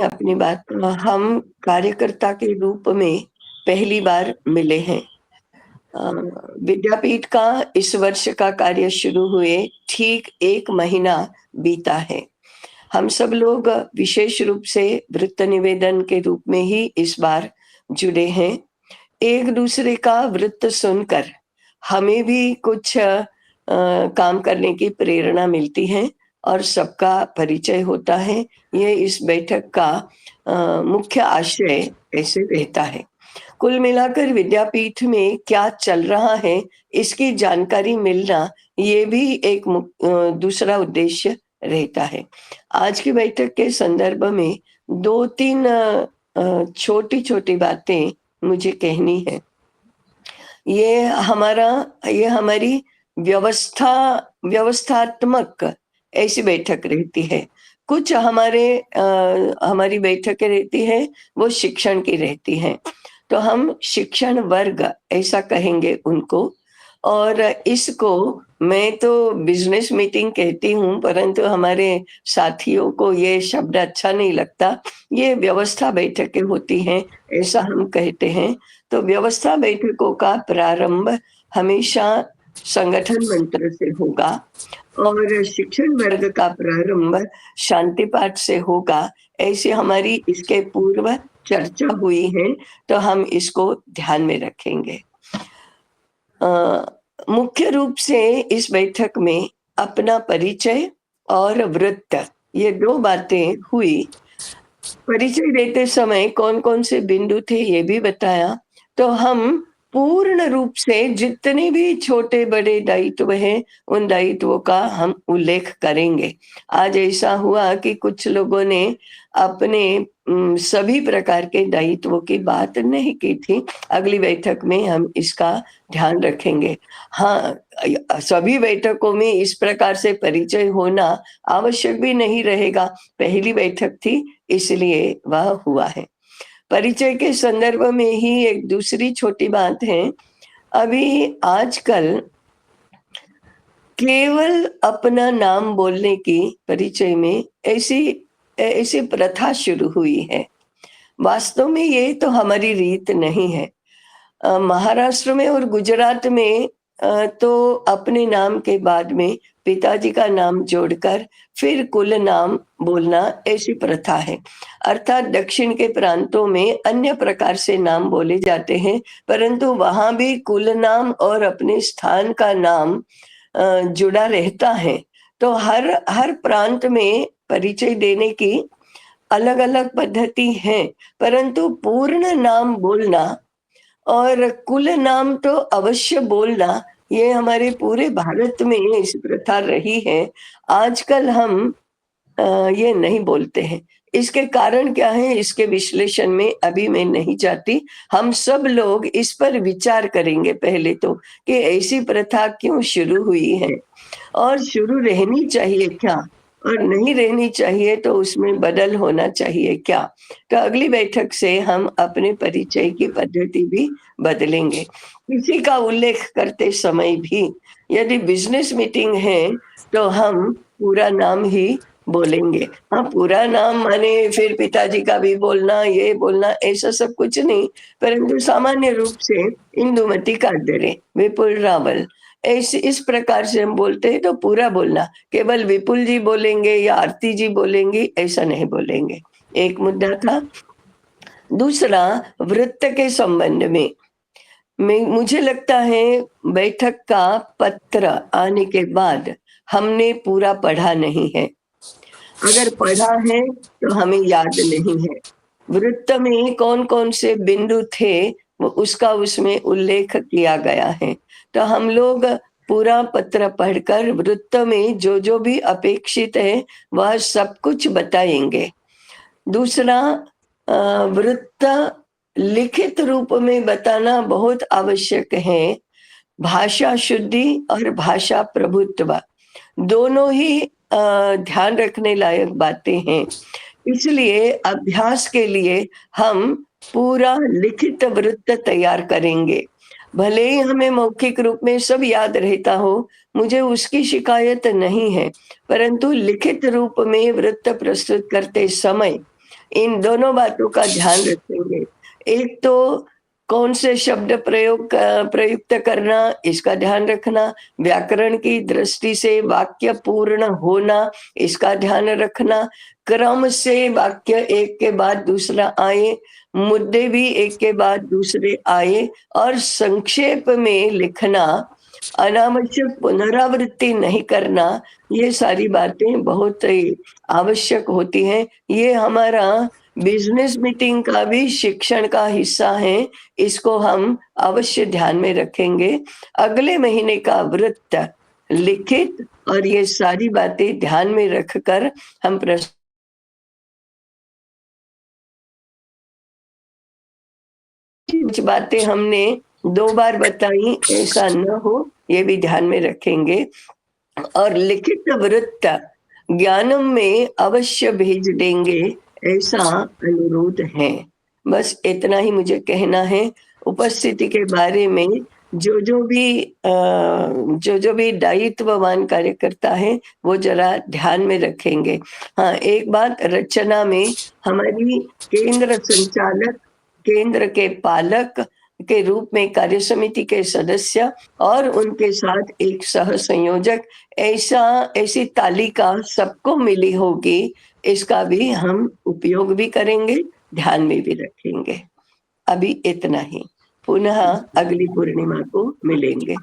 अपनी बात। हम कार्यकर्ता के रूप में पहली बार मिले हैं। अ, विद्यापीठ का इस वर्ष का कार्य शुरू हुए ठीक 1 महीना बीता है। हम सब लोग विशेष रूप से वृत्त निवेदन के रूप में ही इस बार जुड़े हैं। एक दूसरे का वृत्त सुनकर हमें भी कुछ काम करने की प्रेरणा मिलती है और सबका परिचय होता है। ये इस बैठक का मुख्य आशय ऐसे रहता है। कुल मिलाकर विद्यापीठ में क्या चल रहा है, इसकी जानकारी मिलना, ये भी एक दूसरा उद्देश्य रहता है। आज की बैठक के संदर्भ में 2-3 छोटी-छोटी बातें मुझे कहनी है। ये हमारा ये हमारी व्यवस्था व्यवस्थात्मक ऐसी बैठक रहती है। कुछ हमारी बैठकें रहती हैं, वो शिक्षण की रहती हैं। तो हम शिक्षण वर्ग ऐसा कहेंगे उनको। और इसको मैं तो बिज़नेस मीटिंग कहती हूँ, परंतु हमारे साथियों को ये शब्द अच्छा नहीं लगता। ये व्यवस्था बैठकें होती हैं, ऐसा हम कहते हैं। तो व्यवस्था बैठकों का प्रारंभ हमेशा संगठन मंत्र से होगा और शिक्षण वर्ग का प्रारंभ शांति पाठ से होगा। ऐसी हमारी इसके पूर्व चर्चा हुई है, तो हम इसको ध्यान में रखेंगे। अ, मुख्य रूप से इस बैठक में अपना परिचय और वृत्त, ये 2 बातें हुई। परिचय देते समय कौन-कौन से बिंदु थे ये भी बताया। तो हम पूर्ण रूप से जितने भी छोटे-बड़े दायित्व हैं, उन दायित्वों का हम उल्लेख करेंगे। आज ऐसा हुआ कि कुछ लोगों ने अपने सभी प्रकार के दायित्वों की बात नहीं की थी। अगली बैठक में हम इसका ध्यान रखेंगे। हाँ, सभी बैठकों में इस प्रकार से परिचय होना आवश्यक भी नहीं रहेगा। पहली बैठक थी, इसलिए वह हुआ है। परिचय के संदर्भ में ही एक दूसरी छोटी बात है। अभी आजकल केवल अपना नाम बोलने की परिचय में ऐसी ऐसी प्रथा शुरू हुई है। वास्तव में ये तो हमारी रीत नहीं है। महाराष्ट्र में और गुजरात में तो अपने नाम के बाद में पिताजी का नाम जोड़कर फिर कुल नाम बोलना ऐसी प्रथा है। अर्थात दक्षिण के प्रांतों में अन्य प्रकार से नाम बोले जाते हैं, परंतु वहाँ भी कुल नाम और अपने स्थान का नाम जुड़ा रहता है। तो हर हर प्रांत में परिचय देने की अलग-अलग पद्धति है, परंतु पूर्ण नाम बोलना और कुल नाम तो अवश्य बोलना, ये हमारे पूरे भारत में ऐसी प्रथा रही है। आजकल हम ये नहीं बोलते हैं। इसके कारण क्या है, इसके विश्लेषण में अभी मैं नहीं जाती। हम सब लोग इस पर विचार करेंगे पहले तो, कि ऐसी प्रथा क्यों शुरू हुई है और शुरू रहनी चाहिए क्या? और नहीं रहनी चाहिए तो उसमें बदल होना चाहिए क्या? तो अगली बैठक से हम अपने परिचय की पद्धति भी बदलेंगे। किसी का उल्लेख करते समय भी यदि बिज़नेस मीटिंग है, तो हम पूरा नाम ही बोलेंगे। हाँ, पूरा नाम माने फिर पिताजी का भी बोलना, ये बोलना, ऐसा सब कुछ नहीं, परंतु सामान्य रूप से इंदुमती काटदरे, विपुल रावल, ऐसे इस प्रकार से हम बोलते हैं तो पूरा बोलना। केवल विपुल जी बोलेंगे या आरती जी बोलेंगी, ऐसा नहीं बोलेंगे। एक मुद्दा था। दूसरा, वृत्त के संबंध में मुझे लगता है बैठक का पत्र आने के बाद हमने पूरा पढ़ा नहीं है। अगर पढ़ा है तो हमें याद नहीं है। वृत्त में कौन-कौन से बिंदु थे, वो उसका उसमें उल्लेख किया गया है। तो हम लोग पूरा पत्र पढ़कर वृत्त में जो-जो भी अपेक्षित है, वह सब कुछ बताएँगे। दूसरा, वृत्त लिखित रूप में बताना बहुत आवश्यक है। भाषा शुद्धि और भाषा प्रभुत्व दोनों ही ध्यान रखने लायक बातें हैं। इसलिए अभ्यास के लिए हम पूरा लिखित वृत्त तैयार करेंगे। भले ही हमें मौखिक रूप में सब याद रहता हो, मुझे उसकी शिकायत नहीं है, परंतु लिखित रूप में वृत्त प्रस्तुत करते समय इन दोनों बातों का ध्यान रखेंगे। एक तो कौन से शब्द प्रयुक्त करना, इसका ध्यान रखना, व्याकरण की दृष्टि से वाक्य पूर्ण होना, इसका ध्यान रखना, क्रम से वाक्य एक के बाद दूसरा आए, मुद्दे भी एक के बाद दूसरे आए और संक्षेप में लिखना, अनावश्यक पुनरावृत्ति नहीं करना, ये सारी बातें बहुत ही आवश्यक होती हैं। ये हमारा बिज़नेस मीटिंग का भी शिक्षण का हिस्सा है, इसको हम अवश्य ध्यान में रखेंगे। अगले महीने का वृत्त लिखित और ये सारी बातें ध्यान में रखकर हम कुछ बातें हमने 2 बार बताई, ऐसा न हो, ये भी ध्यान में रखेंगे। और लिखित वृत्त ज्ञानम में अवश्य भेज देंगे, ऐसा अनुरोध है। बस इतना ही मुझे कहना है। उपस्थिति के बारे में जो जो भी दायित्ववान कार्यकर्ता है, वो ज़रा ध्यान में रखेंगे। हाँ, एक बात रचना में हमारी केंद्र संचालक, केंद्र के पालक के रूप में कार्य समिति के सदस्य और उनके साथ एक सह संयोजक, ऐसी तालिका सबको मिली होगी, इसका भी हम उपयोग भी करेंगे, ध्यान में भी रखेंगे। अभी इतना ही, पुनः अगली पूर्णिमा को मिलेंगे।